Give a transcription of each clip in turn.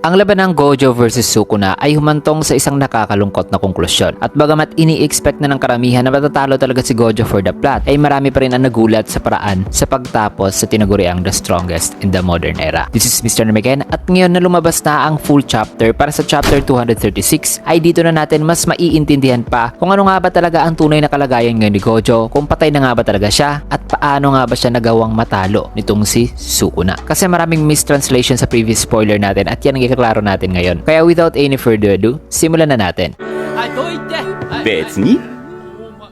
Ang laban ng Gojo versus Sukuna ay humantong sa isang nakakalungkot na konklusyon. At bagamat ini-expect na ng karamihan na matatalo talaga si Gojo for the plot, ay marami pa rin ang nagulat sa paraan sa pagtapos sa tinaguriang the strongest in the modern era. This is Mr. Namiken at ngayon na lumabas na ang full chapter para sa chapter 236 ay dito na natin mas maiintindihan pa kung ano nga ba talaga ang tunay na kalagayan ngayon ni Gojo, kung patay na nga ba talaga siya at paano nga ba siya nagawang matalo nitong si Sukuna. Kasi maraming mistranslation sa previous spoiler natin at yan ang ikaklaro natin ngayon. Kaya without any further ado, simulan na natin.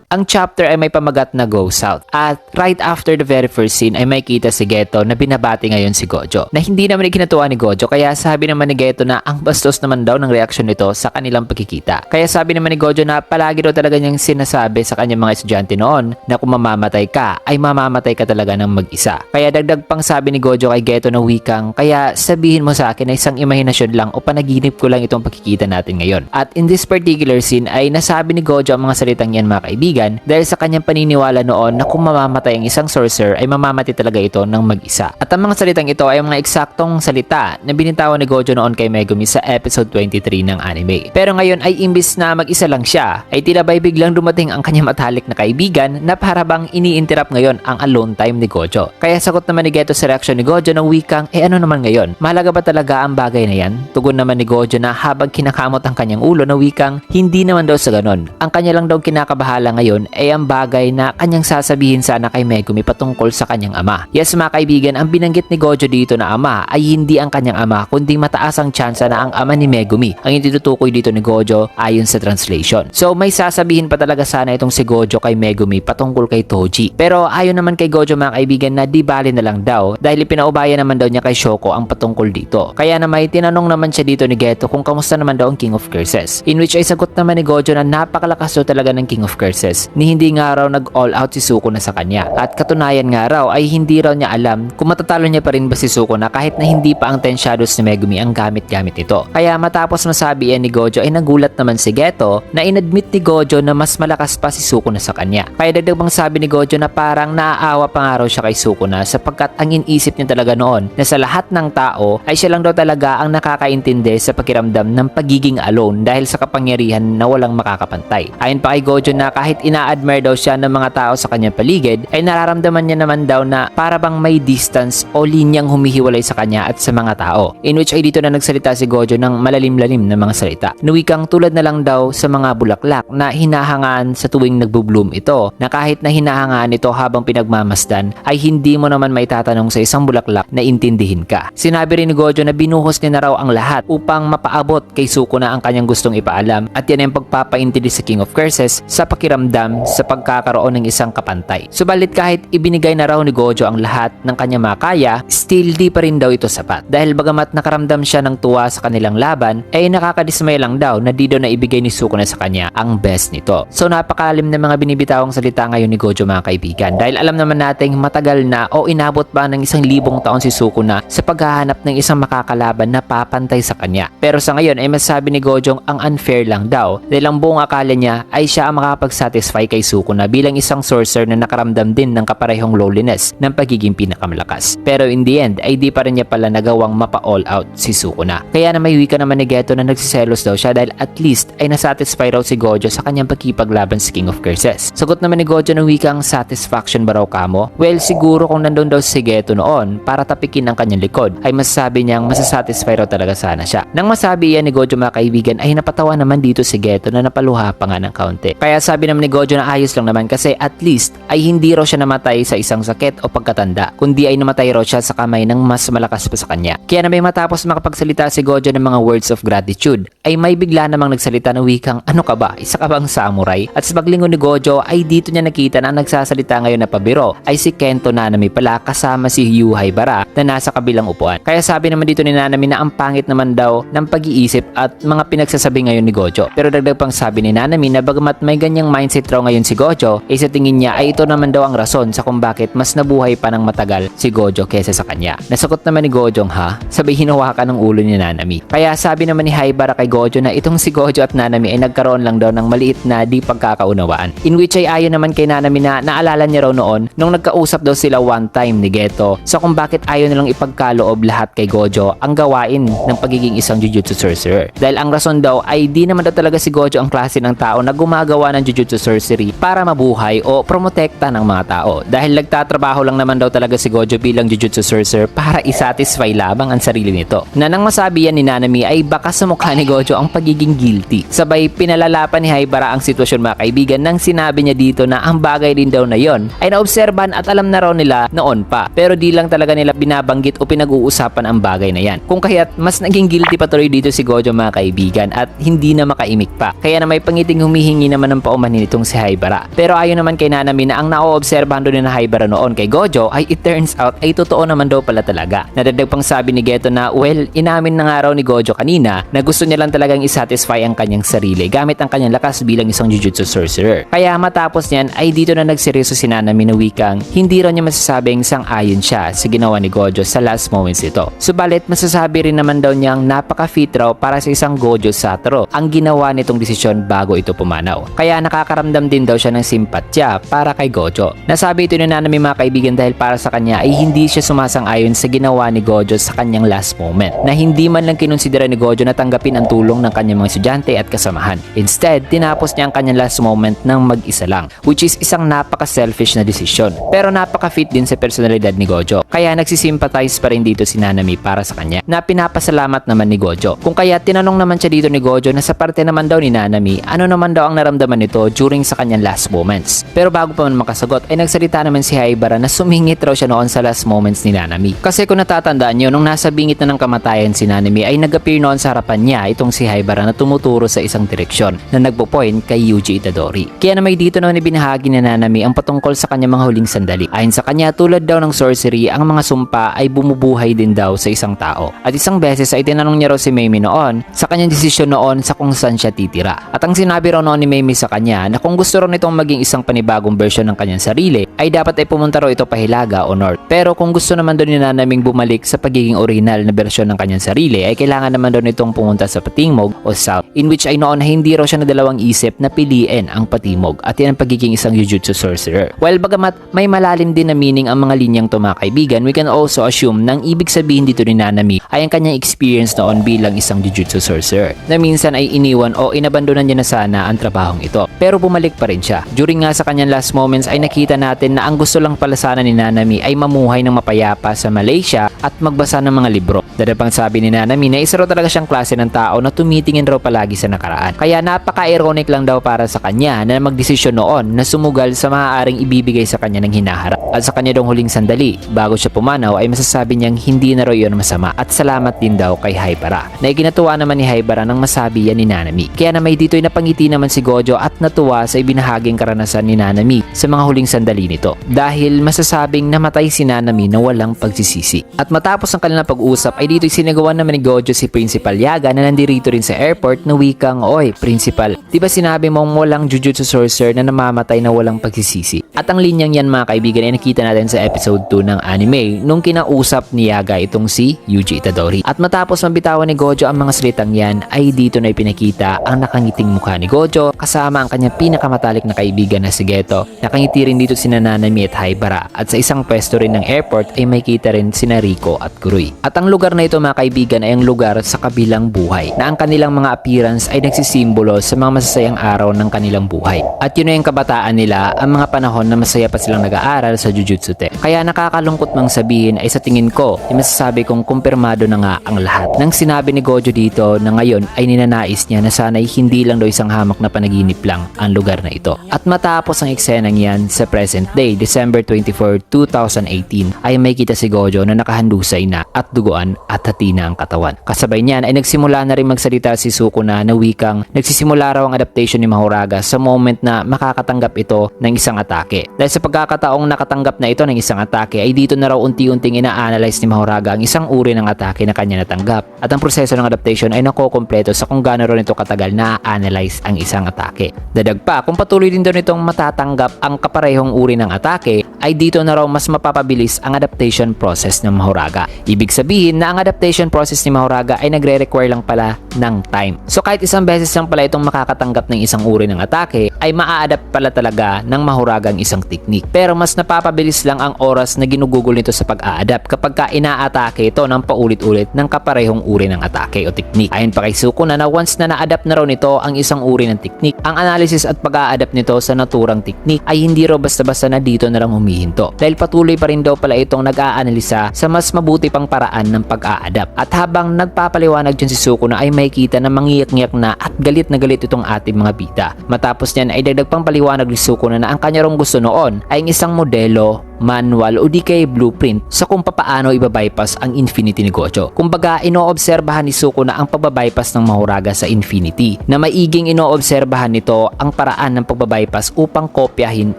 Ang chapter ay may pamagat na Go South at right after the very first scene ay may kita si Geto na binabati ngayon si Gojo na hindi naman ikinatuwa ni Gojo, kaya sabi naman ni Geto na ang bastos naman daw ng reaksyon nito sa kanilang pagkikita. Kaya sabi naman ni Gojo na palagi daw talaga niyang sinasabi sa kanyang mga estudyante noon na kung mamamatay ka ay mamamatay ka talaga ng mag-isa. Kaya dagdag pang sabi ni Gojo kay Geto na wikang, kaya sabihin mo sa akin na isang imahinasyon lang o panaginip ko lang itong pagkikita natin ngayon. At in this particular scene ay nasabi ni Gojo ang mga salitang yan, mga kaibigan, dahil sa kanyang paniniwala noon na kung mamamatay ang isang sorcerer ay mamamatay talaga ito ng mag-isa. At ang mga salitang ito ay mga eksaktong salita na binitawan ni Gojo noon kay Megumi sa episode 23 ng anime. Pero ngayon ay imbis na mag-isa lang siya, ay tila ba'y biglang dumating ang kanyang matalik na kaibigan na para bang ini-interrupt ngayon ang alone time ni Gojo. Kaya sagot naman ni Geto sa reaksyon ni Gojo ng wikang, ano naman ngayon? Mahalaga ba talaga ang bagay na yan? Tugon naman ni Gojo na habang kinakamot ang kanyang ulo na wikang, hindi naman daw sa ganon. Ang kanya lang daw kinakabahala ngayon ay ang bagay na kanyang sasabihin sana kay Megumi patungkol sa kanyang ama. Yes mga kaibigan, ang binanggit ni Gojo dito na ama ay hindi ang kanyang ama kundi mataas ang tsansa na ang ama ni Megumi ang itinutukoy dito ni Gojo ayon sa translation. So may sasabihin pa talaga sana itong si Gojo kay Megumi patungkol kay Toji. Pero ayon naman kay Gojo mga kaibigan na di bali na lang daw dahil pinaubayan naman daw niya kay Shoko ang patungkol dito. Kaya na may tinanong naman siya dito ni Geto kung kamusta naman daw ang King of Curses. In which ay sagot naman ni Gojo na napakalakas daw talaga ng King of Curses. Hindi nga raw nag-all out si Sukuna sa kanya. At katunayan nga raw ay hindi raw niya alam kung matatalo niya pa rin ba si Sukuna kahit na hindi pa ang 10 shadows ni Megumi ang gamit-gamit nito. Kaya matapos masabi yan ni Gojo ay nagulat naman si Geto na inadmit ni Gojo na mas malakas pa si Sukuna sa kanya. Kaya dagdag pang sabi ni Gojo na parang naaawa pa nga raw siya kay Sukuna sapagkat ang inisip niya talaga noon na sa lahat ng tao ay siya lang daw talaga ang nakakaintindi sa pakiramdam ng pagiging alone dahil sa kapangyarihan na walang makakapantay. Ayon pa kay Gojo na kahit ina-admire daw siya ng mga tao sa kanyang paligid ay nararamdaman niya naman daw na para bang may distance o linyang humihiwalay sa kanya at sa mga tao. In which ay dito na nagsalita si Gojo ng malalim-lalim na mga salita. Nuwikang tulad na lang daw sa mga bulaklak na hinahangaan sa tuwing nagbubloom ito na kahit na hinahangaan ito habang pinagmamasdan ay hindi mo naman maitatanong sa isang bulaklak na intindihin ka. Sinabi rin ni Gojo na binuhos niya na raw ang lahat upang mapaabot kay Sukuna ang kanyang gustong ipaalam at yan ang pagpapaintindi sa King of Curses sa pakiramdam sa pagkakaroon ng isang kapantay. Subalit kahit ibinigay na raw ni Gojo ang lahat ng kanyang makaya, still di pa rin daw ito sapat. Dahil bagamat nakaramdam siya ng tuwa sa kanilang laban, ay nakakadismay lang daw na di daw na ibigay ni Sukuna sa kanya ang best nito. So napakalim na mga binibitawang salita ngayon ni Gojo mga kaibigan. Dahil alam naman nating matagal na o inabot pa ng 1,000 taon si Sukuna sa paghahanap ng isang makakalaban na papantay sa kanya. Pero sa ngayon ay masabi ni Gojo ang unfair lang daw dahil ang buong akala niya ay siya ang makapag-satisfy kay Sukuna bilang isang sorcerer na nakaramdam din ng kaparehong loneliness ng pagiging pinakamalakas. Pero in the end ay di pa rin niya pala nagawang mapa-all out si Sukuna. Kaya na may wika naman ni Geto na nagsiselos daw siya dahil at least ay nasatisfy raw si Gojo sa kanyang pagkipaglaban sa King of Curses. Sagot naman ni Gojo ng wikang satisfaction ba raw kamo? Well, siguro kung nandun daw si Geto noon para tapikin ang kanyang likod ay masasabi niyang masasatisfy raw talaga sana siya. Nang masabi yan ni Gojo mga kaibigan ay napatawa naman dito si Geto na napaluha pa nga ng kaunti. Kaya sabi naman ni Gojo na ayos lang naman kasi at least ay hindi raw siya namatay sa isang sakit o pagkatanda kundi ay namatay raw siya sa kamay ng mas malakas pa sa kanya. Kaya na may matapos makapagsalita si Gojo ng mga words of gratitude ay may bigla namang nagsalita ng wikang, ano ka ba? Isa ka bang samurai? At sa paglingon ni Gojo ay dito niya nakita na ang nagsasalita ngayon na pabiro ay si Kento Nanami pala kasama si Yu Haibara na nasa kabilang upuan. Kaya sabi naman dito ni Nanami na ang pangit naman daw ng pag-iisip at mga pinagsasabi ngayon ni Gojo. Pero dagdag pang sabi ni Nanami na bagamat may ganyang mindset nagpapasit raw ngayon si Gojo, sa tingin niya ay ito naman daw ang rason sa kung bakit mas nabuhay pa ng matagal si Gojo kesa sa kanya. Nasagot naman ni Gojong ha, sabay hinawakan ng ulo ni Nanami. Kaya sabi naman ni Haibara kay Gojo na itong si Gojo at Nanami ay nagkaroon lang daw ng maliit na di pagkakaunawaan. In which ay ayon naman kay Nanami na naalala niya raw noon nung nagkausap daw sila one time ni Geto sa kung bakit ayaw nilang ipagkaloob lahat kay Gojo ang gawain ng pagiging isang Jujutsu Sorcerer. Dahil ang rason daw ay di naman daw talaga si Gojo ang klase ng tao na gumagawa ng Jujutsu Sorcery para mabuhay o promotekta ng mga tao. Dahil nagtatrabaho lang naman daw talaga si Gojo bilang Jujutsu Sorcerer para isatisfy lamang ang sarili nito. Na nang masabi yan ni Nanami ay baka sa mukha ni Gojo ang pagiging guilty. Sabay pinalalapan ni Haibara ang sitwasyon mga kaibigan nang sinabi niya dito na ang bagay din daw na yon ay naobserbahan at alam na raw nila noon pa. Pero di lang talaga nila binabanggit o pinag-uusapan ang bagay na yan. Kung kaya't mas naging guilty pa tuloy dito si Gojo mga kaibigan at hindi na makaimik pa. Kaya na may pangiting humihingi naman ng paumanhin itong si Haibara. Pero ayon naman kay Nanami na ang naoobserbahan doon na Haibara noon kay Gojo ay it turns out ay totoo naman daw pala talaga. Nadagdag pang sabi ni Geto na well, inamin na nga raw ni Gojo kanina na gusto niya lang talagang isatisfy ang kanyang sarili gamit ang kanyang lakas bilang isang Jujutsu Sorcerer. Kaya matapos niyan ay dito na nagseryoso si Nanami na wikang hindi raw niya masasabing sang-ayon siya sa ginawa ni Gojo sa last moments ito. Subalit masasabi rin naman daw niyang napaka-fit raw para sa isang Gojo Satoru ang ginawa nitong desisyon bago ito pumanaw. Kaya nakakaramdam din daw siya ng simpatya para kay Gojo. Nasabi ito ni Nanami mga kaibigan dahil para sa kanya ay hindi siya sumasang-ayon sa ginawa ni Gojo sa kanyang last moment na hindi man lang kinonsidera ni Gojo na tanggapin ang tulong ng kanyang mga estudyante at kasamahan. Instead, tinapos niya ang kanyang last moment ng mag-isa lang, which is isang napaka-selfish na desisyon. Pero napaka-fit din sa personalidad ni Gojo. Kaya nagsisimpathize pa rin dito si Nanami para sa kanya na pinapasalamat naman ni Gojo. Kung kaya tinanong naman siya dito ni Gojo na sa parte naman daw ni Nanami, ano naman daw ang naramdaman nito during sa kanyang last moments. Pero bago pa man makasagot ay nagsalita naman si Haibara na sumingit raw siya noon sa last moments ni Nanami. Kasi kung natatandaan nyo, nung nasa bingit na ng kamatayan si Nanami ay nag-appear noon sa harapan niya itong si Haibara na tumuturo sa isang direksyon na nagpo-point kay Yuji Itadori. Kaya na may dito naman ibinahagi ni Nanami ang patungkol sa kanyang mga huling sandali. Ayon sa kanya, tulad daw ng sorcery, ang mga sumpa ay bumubuhay din daw sa isang tao. At isang beses ay tinanong niya raw si Meimi noon sa kanyang desisyon noon sa kung saan siya titira. At ang sinabi raw noon ni Meimi sa kanya na kung gusto raw nitong maging isang panibagong version ng kanyang sarili ay dapat ay pumunta raw ito pa Hilaga o North. Pero kung gusto naman daw ni Nanaming bumalik sa pagiging original na version ng kanyang sarili ay kailangan naman daw nitong pumunta sa Patimog o South, in which ay noon hindi raw siya nadalawang isip na piliin ang Patimog at yan ang pagiging isang Jujutsu Sorcerer. While bagamat may malalim din na meaning ang mga linyang to mga kaibigan, we can also assume nang ibig sabihin dito ni Nanami ay ang kanyang experience noon bilang isang Jujutsu Sorcerer na minsan ay iniwan o inabandonan niya na sana ang trabahong ito. Pero bumalik pa rin siya. During nga sa kanyang last moments ay nakita natin na ang gusto lang pala sana ni Nanami ay mamuhay ng mapayapa sa Malaysia at magbasa ng mga libro. Dahil pang sabi ni Nanami na isa raw talaga siyang klase ng tao na tumitingin raw palagi sa nakaraan. Kaya napaka-ironic lang daw para sa kanya na magdesisyon noon na sumugal sa maaaring ibibigay sa kanya ng hinaharap. At sa kanya dong huling sandali, bago siya pumanaw ay masasabi niyang hindi na raw yun masama at salamat din daw kay Haibara. Na ikinatuwa naman ni Haibara nang masabi yan ni Nanami. Kaya na may dito'y napangiti naman si Gojo at natuwa sa ibinahaging karanasan ni Nanami sa mga huling sandali nito. Dahil masasabing namatay si Nanami na walang pagsisisi. At matapos ang kanilang pag-usap ay dito'y sinagawan naman ni Gojo si Principal Yaga na nandirito rin sa airport na wikang, "Oy, Principal, di ba sinabi mong walang Jujutsu Sorcerer na namamatay na walang pagsisisi?" At ang linyang yan mga kaibigan ay nakita natin sa episode 2 ng anime nung kinausap ni Yaga itong si Yuji Itadori. At matapos mabitawan ni Gojo ang mga salitang yan ay dito na ipinakita ang nakangiting mukha ni Gojo kasama ang kanyang pinakamatalik na kaibigan na si Geto. Nakangiti rin dito si Nanami at Haibara at sa isang pwesto rin ng airport ay may kita rin si Rico at Kurui. At ang lugar na ito mga kaibigan ay ang lugar sa kabilang buhay na ang kanilang mga appearance ay nagsisimbolo sa mga masasayang araw ng kanilang buhay. At yun ay ang kabataan nila, ang mga panahon na masaya pa silang nag-aaral sa Jujutsu Tech. Kaya nakakalungkot mang sabihin ay sa tingin ko ay masasabi kong kumpirmado na nga ang lahat. Nang sinabi ni Gojo dito na ngayon ay ninanais niya na sana'y hindi lang daw isang hamak na panaginip lang ang lugar na ito. At matapos ang eksenang yan sa present day, December 24, 2018 ay may kita si Gojo na nakahandusay na at duguan at hati na ang katawan. Kasabay niyan ay nagsimula na rin magsalita si Sukuna na wikang nagsisimula raw ang adaptation ni Mahoraga sa moment na makakatanggap ito ng isang atake. Dahil sa pagkakataong nakatanggap na ito ng isang atake ay dito na raw unti-unting ina-analyze ni Mahoraga ang isang uri ng atake na kanya natanggap. At ang proseso ng adaptation ay nakokompleto sa kung gaano rin ito katagal na-analyze ang isang atake atake. Dadag pa, kung patuloy din daw nitong matatanggap ang kaparehong uri ng atake, ay dito na raw mas mapapabilis ang adaptation process ng Mahoraga. Ibig sabihin na ang adaptation process ni Mahoraga ay nagre-require lang pala ng time. So kahit isang beses lang pala itong makakatanggap ng isang uri ng atake, ay maa-adapt pala talaga ng Mahoraga ang isang technique. Pero mas napapabilis lang ang oras na ginugugol nito sa pag-a-adapt kapag ka ina-atake ito ng paulit-ulit ng kaparehong uri ng atake o technique. Ayon pa kay Sukuna na once na na-adapt na raw nito ang isang uri ng technique, ang analysis at pag-a-adapt nito sa naturang technique ay hindi raw basta-basta na dito na lang humihinto. Dahil patuloy pa rin daw pala itong nag-aanalisa sa mas mabuti pang paraan ng pag-a-adapt. At habang nagpapaliwanag dyan si Sukuna ay makikita na mangiyak-ngiyak na at galit na galit itong ating mga bida. Matapos niyan ay dagdag pang paliwanag ni Sukuna na ang kanya rong gusto noon ay ang isang modelo, manual o di kay blueprint sa kung papaano ibabypass ang Infinity ni Gojo. Kumbaga, inoobserbahan ni Sukuna ang pagbabypass ng Mahoraga sa Infinity, na maiging inoobserbahan nito ang paraan ng pagbabypass upang kopyahin,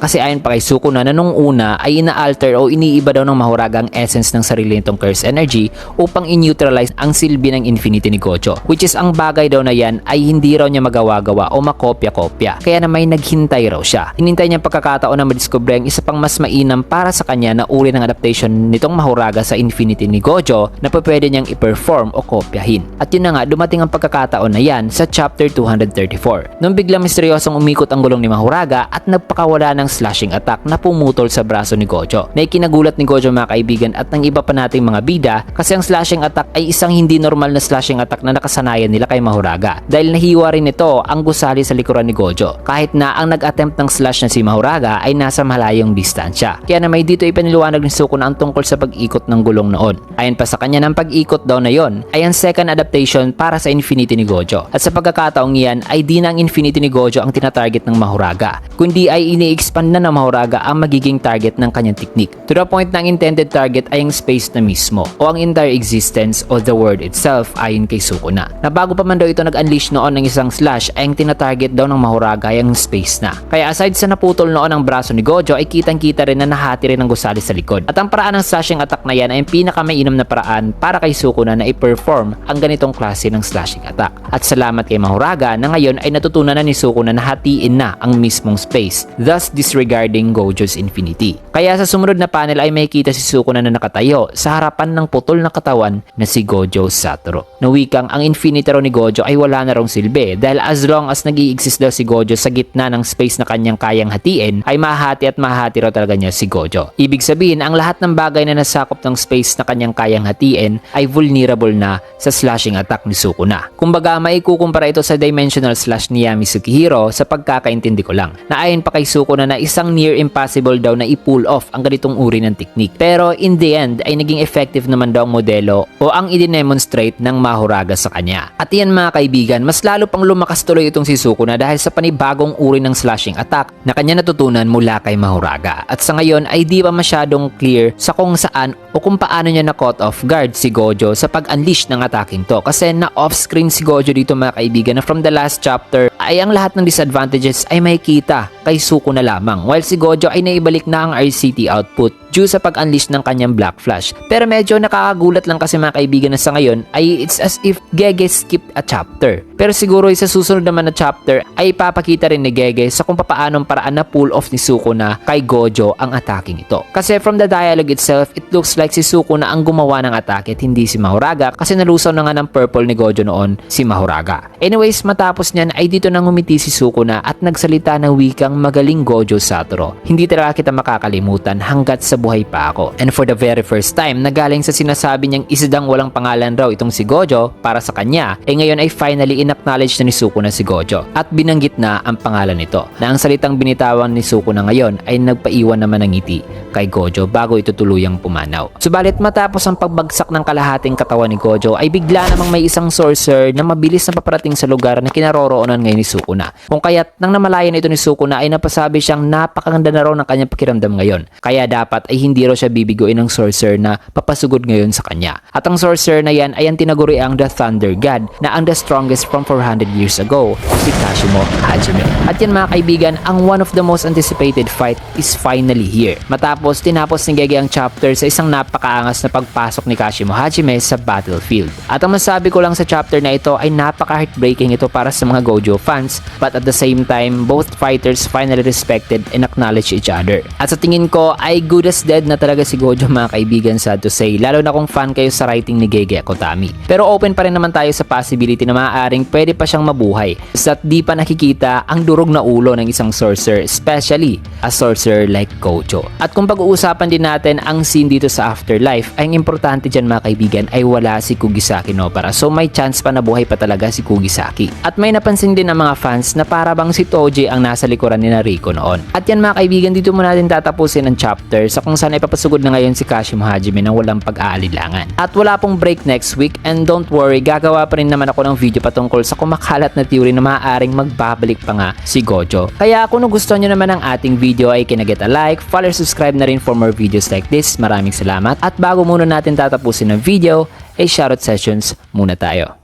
kasi ayon pa kay Sukuna na nung una ay ina-alter o iniiba daw ng Mahoraga ang essence ng sarili nitong curse energy upang in-neutralize ang silbi ng Infinity ni Gojo, which is ang bagay daw na yan ay hindi raw niya magawa-gawa o makopya-kopya, kaya na may naghintay raw siya. Hinintay niya pagkakataon na madiskubre ang isa pang mas mainam para sa kanya na uri ng adaptation nitong Mahoraga sa Infinity ni Gojo na pwede niyang i-perform o kopyahin. At yun na nga, dumating ang pagkakataon na yan sa chapter 234. Nung biglang misteryosong umikot ang gulong ni Mahoraga at nagpakawala ng slashing attack na pumutol sa braso ni Gojo. Na ikinagulat ni Gojo mga kaibigan at ng iba pa nating mga bida kasi ang slashing attack ay isang hindi normal na slashing attack na nakasanayan nila kay Mahoraga. Dahil nahiwa rin ito ang gusali sa likuran ni Gojo. Kahit na ang nag-attempt ng slash na si Mahoraga ay nasa malayong distansya. Kaya na may dito ipiniliwanag ni Sukuna ang tungkol sa pag-ikot ng gulong noon. Ayon pa sa kanya ng pag-ikot daw na yon ay ang second adaptation para sa Infinity ni Gojo. At sa pagkakataong iyan ay di na ang Infinity ni Gojo ang tinatarget ng Mahoraga, kundi ay ini-expand na ng Mahoraga ang magiging target ng kanyang technique. To the point na ang intended target ay ang space na mismo o ang entire existence o the world itself ayon kay Sukuna. Na bago pa man daw ito nag-unleash noon ng isang slash ay ang tinatarget daw ng Mahoraga ay ang space na. Kaya aside sa naputol noon ang braso ni Gojo ay kitang-kita rin na nahati rin ng gusali sa likod. At ang paraan ng slashing attack na yan ay ang pinakamainam na paraan para kay Sukuna na i-perform ang ganitong klase ng slashing attack. At salamat kay Mahoraga na ngayon ay natutunan na ni Sukuna na hatiin na ang mismong space, thus disregarding Gojo's Infinity. Kaya sa sumunod na panel ay makikita si Sukuna na nakatayo sa harapan ng putol na katawan na si Gojo Satoru. Na wikang ang Infinity raw ni Gojo ay wala na raw silbi dahil as long as nag-i-exist daw si Gojo sa gitna ng space na kanyang kayang hatiin ay mahati at mahati raw talaga niya si Gojo. Ibig sabihin, ang lahat ng bagay na nasakop ng space na kanyang kayang hatiin ay vulnerable na sa slashing attack ni Sukuna. Kumbaga, maikukumpara ito sa dimensional slash ni Yami Tsukihiro sa pagkakaintindi ko lang. Na ayon pa kay Sukuna na isang near impossible daw na i-pull off ang ganitong uri ng technique. Pero in the end ay naging effective naman daw ang modelo o ang i-demonstrate ng Mahoraga sa kanya. At yan mga kaibigan, mas lalo pang lumakas tuloy itong si Sukuna dahil sa panibagong uri ng slashing attack na kanya natutunan mula kay Mahoraga. At sa ngayon ay di pa masyadong clear sa kung saan o kung paano niya na-caught off guard si Gojo sa pag-unleash ng attacking to. Kasi na-off-screen si Gojo dito mga kaibigan na from the last chapter ay ang lahat ng disadvantages ay makikita kay Sukuna lamang. While si Gojo ay naibalik na ang RCT output due sa pag-unleash ng kanyang Black Flash. Pero medyo nakakagulat lang kasi mga kaibigan na sa ngayon ay it's as if Gege skipped a chapter. Pero siguro sa susunod naman na chapter ay ipapakita rin ni Gege sa kung paanong paraan na pull off ni Sukuna kay Gojo ang attacking ito. Kasi from the dialogue itself, it looks like si Sukuna ang gumawa ng atake at hindi si Mahoraga kasi nalusaw na nga ng purple ni Gojo noon si Mahoraga. Anyways, matapos niyan ay dito nang ngumiti si Sukuna at nagsalita ng wikang magaling Gojo Satoru. Hindi talaga kita makakalimutan hanggat sa buhay pa ako. And for the very first time, nagaling sa sinasabi niyang isidang walang pangalan raw itong si Gojo para sa kanya, ngayon ay finally in-acknowledge na ni Sukuna si Gojo at binanggit na ang pangalan nito. Na ang salitang binitawan ni Sukuna ngayon ay nagpaiwan naman ng ngiti kay Gojo bago ito tuluyang pumanaw. Subalit matapos ang pagbagsak ng kalahating katawan ni Gojo ay bigla namang may isang sorcerer na mabilis na paparating sa lugar na kinaroroonan ngayon ni Sukuna. Kung kaya't nang namalayan ito ni Sukuna ay napasabi siyang napakaganda na raw ng kanyang pakiramdam ngayon. Kaya dapat ay hindi raw siya bibiguin ng sorcerer na papasugod ngayon sa kanya. At ang sorcerer na yan ay ang tinaguriang the Thunder God na ang the strongest from 400 years ago, si Kashimo Hajime. At yan mga kaibigan, ang one of the most anticipated fight is finally here. Matapos tinapos ni Gege ang chapter sa isang napakaangas na pagpasok ni Kashimo Hajime sa battlefield. At ang masabi ko lang sa chapter na ito ay napaka-heartbreaking ito para sa mga Gojo fans, but at the same time, both fighters finally respected and acknowledged each other. At sa tingin ko ay good as dead na talaga si Gojo mga kaibigan, sad to say, lalo na kung fan kayo sa writing ni Gege Akutami. Pero open pa rin naman tayo sa possibility na maaaring pwede pa siyang mabuhay sa di pa nakikita ang durog na ulo ng isang sorcerer, especially a sorcerer like Gojo. At kung pag-uusapan din natin ang scene dito sa Afterlife, ay ang importante dyan mga kaibigan ay wala si Kugisaki Nobara, so may chance pa na buhay pa talaga si Kugisaki. At may napansin din ng mga fans na para bang si Toji ang nasa likuran ni Nariko noon. At yan mga kaibigan, dito muna natin tatapusin ang chapter sa kung saan ay papasugod na ngayon si Kashimo Hajime nang walang pag-aalilangan. At wala pong break next week, and don't worry, gagawa pa rin naman ako ng video patungkol sa kumakalat na theory na maaaring magbabalik pa nga si Gojo. Kaya kung gusto nyo naman ang ating video ay kinaget a like, follow, subscribe na rin for more videos like this. Maraming salamat. At bago muna natin tatapusin ng video, ay shoutout sessions muna tayo.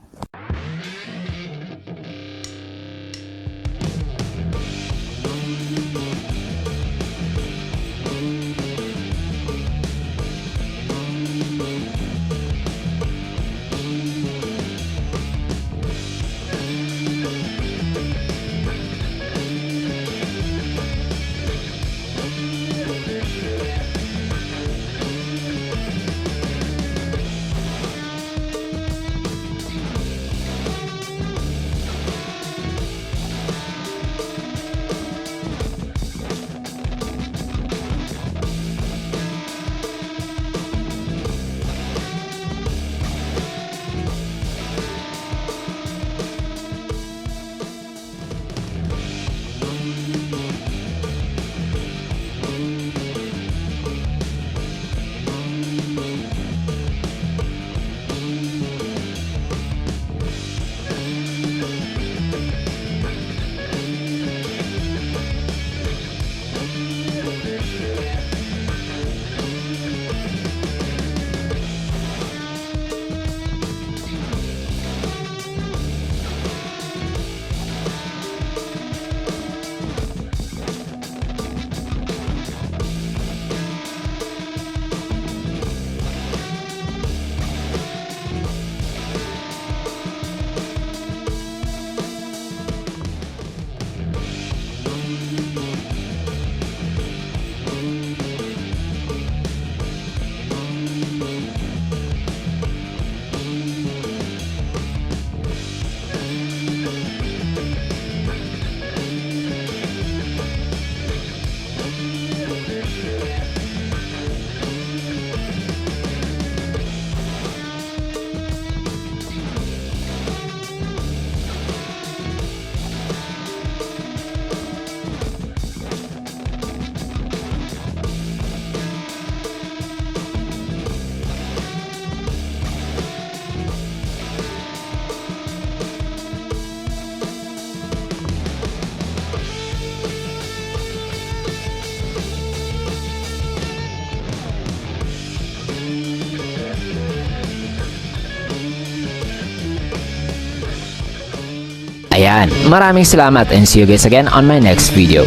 Ayan, maraming salamat and see you guys again on my next video.